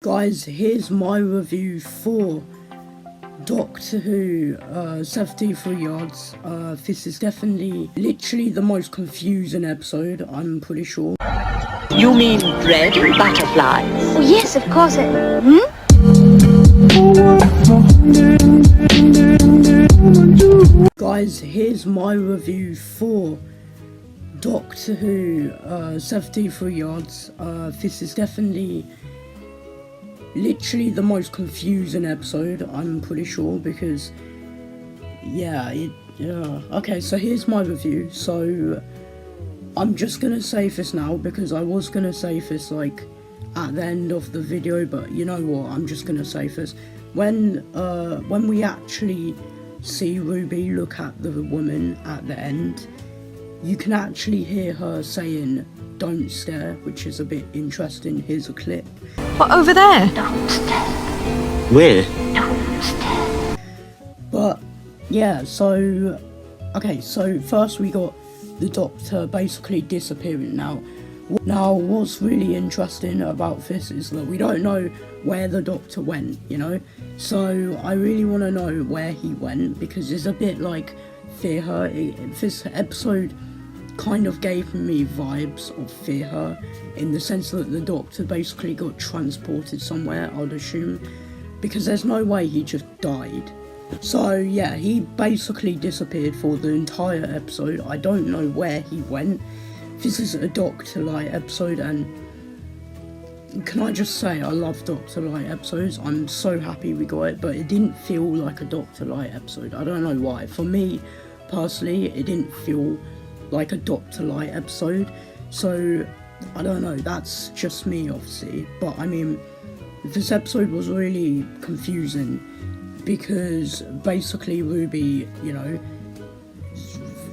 Guys, here's my review for Doctor Who 73 Yards. This is definitely literally the most confusing episode, I'm pretty sure. You mean bread and butterflies? Oh yes, of course. Guys, here's my review for Doctor Who 73 Yards. This is definitely literally the most confusing episode, I'm pretty sure, because okay, so here's my review. So I'm just gonna save this now because I was gonna save this like at the end of the video, but you know what, I'm just gonna save this. When we actually see Ruby look at the woman at the end, you can actually hear her saying "don't stare," which is a bit interesting. Here's a clip. What, over there? Don't stare. Where? Don't stare. But yeah, so okay, so first we got the Doctor basically disappearing. Now what's really interesting about this is that we don't know where the Doctor went, you know, so I really want to know where he went, because it's a bit like Fear Her. This episode kind of gave me vibes of Fear Her, in the sense that the Doctor basically got transported somewhere, I'd assume, because there's no way he just died. So yeah, he basically disappeared for the entire episode. I don't know where he went. This is a Doctor Light episode, and can I just say, I love Doctor Light episodes. I'm so happy we got it, but it didn't feel like a Doctor Light episode. I don't know why. For me personally, it didn't feel like a Doctor Light episode, so I don't know, that's just me obviously. But I mean, this episode was really confusing because basically Ruby, you know,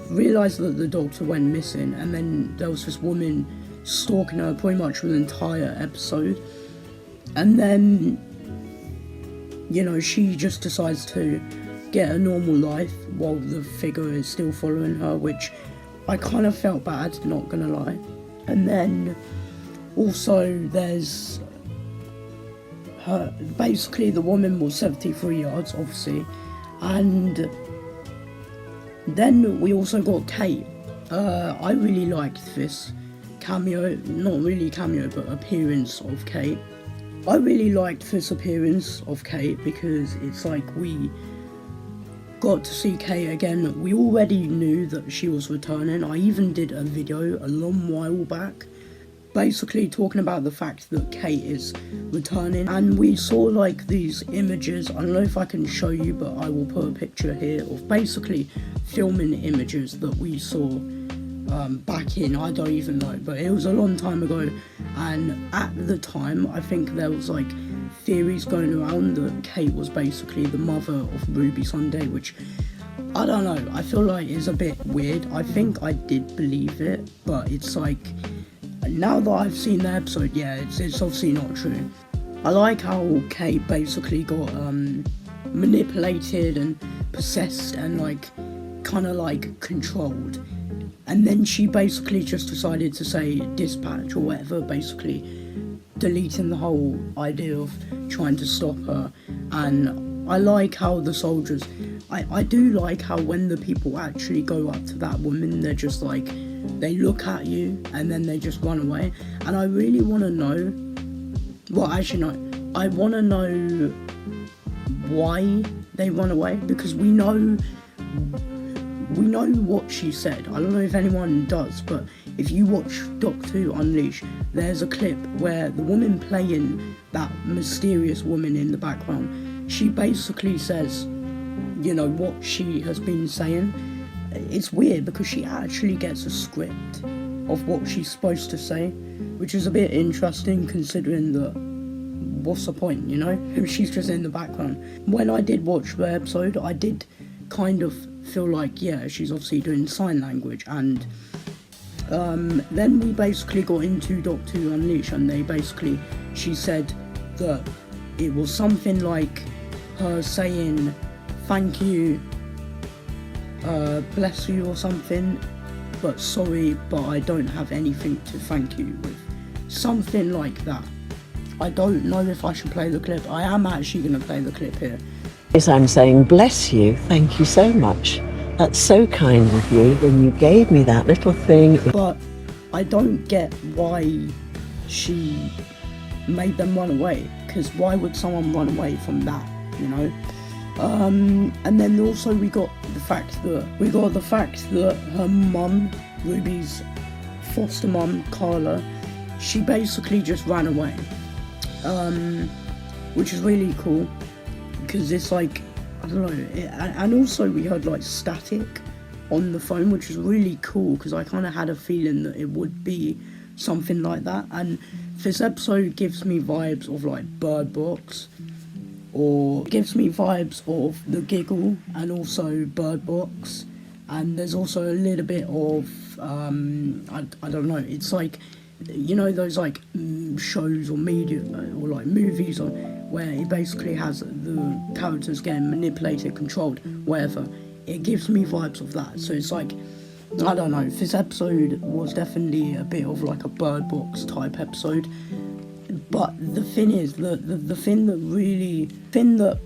realised that the Doctor went missing, and then there was this woman stalking her pretty much for the entire episode, and then, you know, she just decides to get a normal life while the figure is still following her, which I kind of felt bad, not gonna lie. And then also there's her, basically the woman was 73 yards obviously, and then we also got Kate. I really liked this cameo, not really cameo, but appearance of Kate. I really liked this appearance of Kate because it's like we got to see Kate again. We already knew that she was returning. I even did a video a long while back basically talking about the fact that Kate is returning, and we saw like these images. I don't know if I can show you, but I will put a picture here of basically filming images that we saw back in, I don't even know, but it was a long time ago, and at the time I think there was like theories going around that Kate was basically the mother of Ruby Sunday, which I don't know, I feel like is a bit weird. I think I did believe it, but it's like, now that I've seen the episode, yeah, it's obviously not true. I like how Kate basically got manipulated and possessed and like kind of like controlled, and then she basically just decided to say dispatch or whatever, basically deleting the whole idea of trying to stop her. And I like how the soldiers, I do like how when the people actually go up to that woman, they're just like, they look at you and then they just run away. And I really want to know, well actually no, I want to know why they run away, because we know what she said. I don't know if anyone does, but if you watch Doctor Who Unleashed, there's a clip where the woman playing that mysterious woman in the background, she basically says, you know, what she has been saying. It's weird because she actually gets a script of what she's supposed to say, which is a bit interesting considering that what's the point, you know, if she's just in the background. When I did watch the episode, I did kind of feel like, yeah, she's obviously doing sign language. And then we basically got into Doctor Who Unleashed, and she said that it was something like her saying thank you, bless you or something, but sorry, but I don't have anything to thank you with, something like that. I don't know if I should play the clip. I am actually going to play the clip here. Yes, I'm saying bless you. Thank you so much. That's so kind of you. When you gave me that little thing. But I don't get why she made them run away. Because why would someone run away from that, you know? And then also we got the fact that her mum, Ruby's foster mum, Carla, she basically just ran away, which is really cool, because it's like, I don't know, and also we heard like static on the phone, which is really cool, because I kind of had a feeling that it would be something like that. And this episode gives me vibes of like Bird Box, or gives me vibes of The Giggle and also Bird Box, and there's also a little bit of I don't know, it's like, you know, those like shows or media or like movies or where it basically has the characters getting manipulated, controlled, whatever. It gives me vibes of that. So it's like, I don't know, this episode was definitely a bit of like a Bird Box type episode. But the thing is, the thing that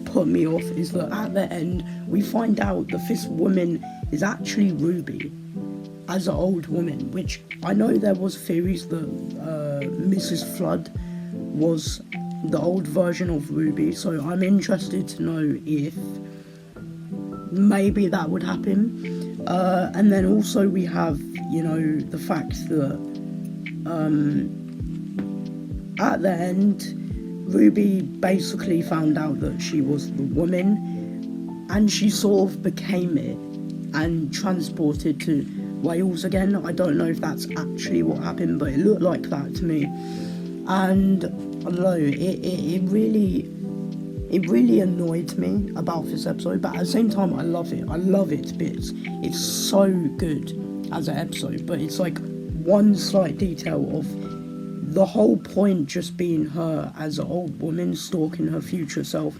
put me off is that at the end we find out that this woman is actually Ruby as an old woman, which I know there was theories that Mrs. Flood was the old version of Ruby, so I'm interested to know if maybe that would happen. And then also we have, you know, the fact that at the end Ruby basically found out that she was the woman, and she sort of became it and transported to Wales again. I don't know if that's actually what happened, but it looked like that to me. And I don't know, it really annoyed me about this episode, but at the same time I love it to bits. It's so good as an episode, but it's like one slight detail of the whole point just being her as an old woman stalking her future self,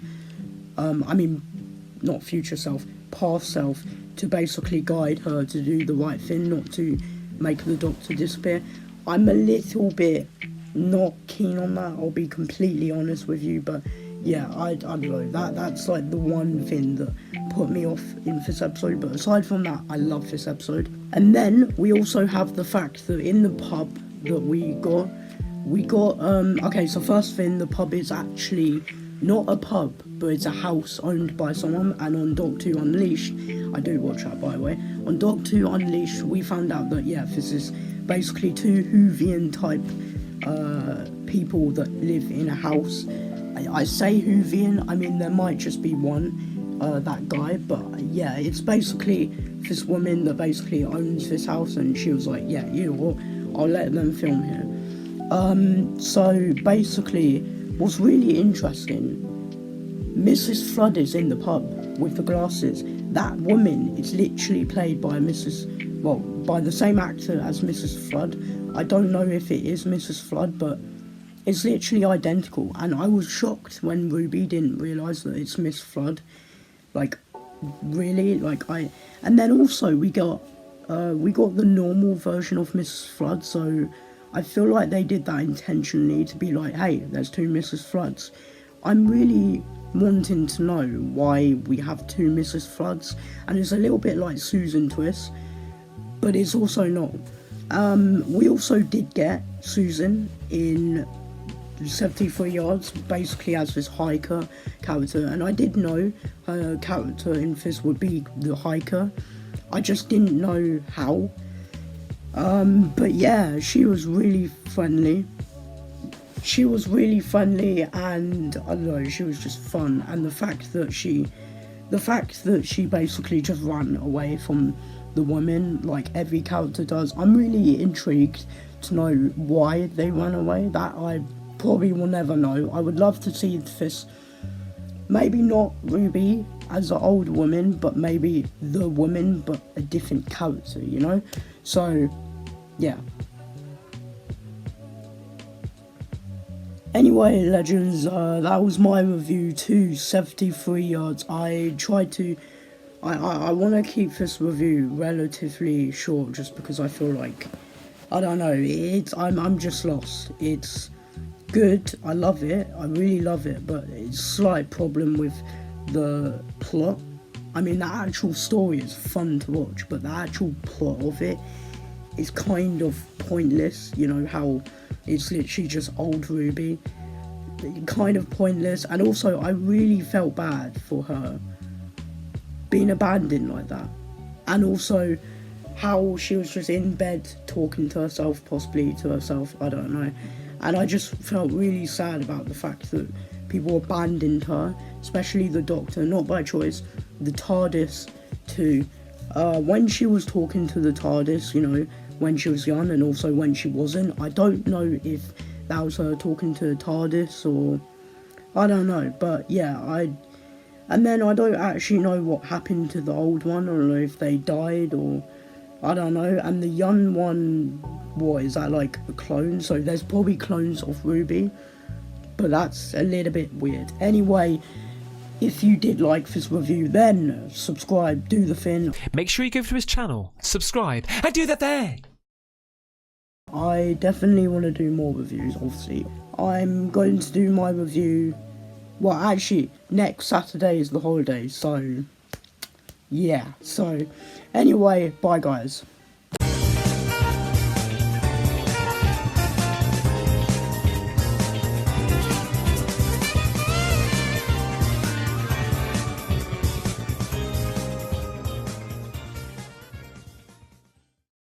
not future self, past self, to basically guide her to do the right thing, not to make the Doctor disappear. I'm a little bit not keen on that, I'll be completely honest with you, but yeah, I don't know, that's like the one thing that put me off in this episode. But aside from that, I love this episode. And then we also have the fact that in the pub that we got, okay, so first thing, the pub is actually not a pub, but it's a house owned by someone. And on Doctor Who Unleashed, I do watch that by the way, on Doctor Who Unleashed we found out that, yeah, this is basically two Whovian type people that live in a house. I say Whovian, I mean there might just be one, that guy, but yeah, it's basically this woman that basically owns this house, and she was like, yeah, you know what, I'll let them film here. So basically, what's really interesting, Mrs. Flood is in the pub with the glasses. That woman is literally played by by the same actor as Mrs. Flood. I don't know if it is Mrs. Flood, but it's literally identical. And I was shocked when Ruby didn't realise that it's Miss Flood. Like, really? And then also we got the normal version of Mrs. Flood, so I feel like they did that intentionally to be like, hey, there's two Mrs. Floods. I'm really wanting to know why we have two Mrs. Floods, and it's a little bit like Susan Twist, but it's also not. We also did get Susan in 73 Yards, basically as this hiker character, and I did know her character in this would be the hiker. I just didn't know how. But yeah, she was really friendly. And I don't know, she was just fun. And the fact that she basically just ran away from the woman, like every character does. I'm really intrigued to know why they ran away. That I probably will never know. I would love to see this, maybe not Ruby as an old woman, but maybe the woman, but a different character, you know? So, yeah. Anyway, legends, that was my review to 73 Yards. I tried to... I want to keep this review relatively short, just because I feel like... I don't know, I'm just lost. good. I love it. I really love it. But it's a slight problem with the plot. I mean, the actual story is fun to watch, but the actual plot of it is kind of pointless. You know, how it's literally just old Ruby. Kind of pointless. And also, I really felt bad for her being abandoned like that. And also, how she was just in bed talking to herself, possibly to herself, I don't know. And I just felt really sad about the fact that people abandoned her, especially the Doctor, not by choice, the TARDIS too. When she was talking to the TARDIS, you know, when she was young and also when she wasn't, I don't know if that was her talking to the TARDIS or I don't know, but yeah, and then I don't actually know what happened to the old one. I don't know if they died or I don't know. And the young one, what is that, like a clone? So there's probably clones of Ruby, but that's a little bit weird. Anyway, if you did like this review, then subscribe, do the thing. Make sure you go to his channel, subscribe, and do that there. I definitely want to do more reviews, obviously. I'm going to do my review, well actually, next Saturday is the holiday, so yeah. So anyway, bye guys.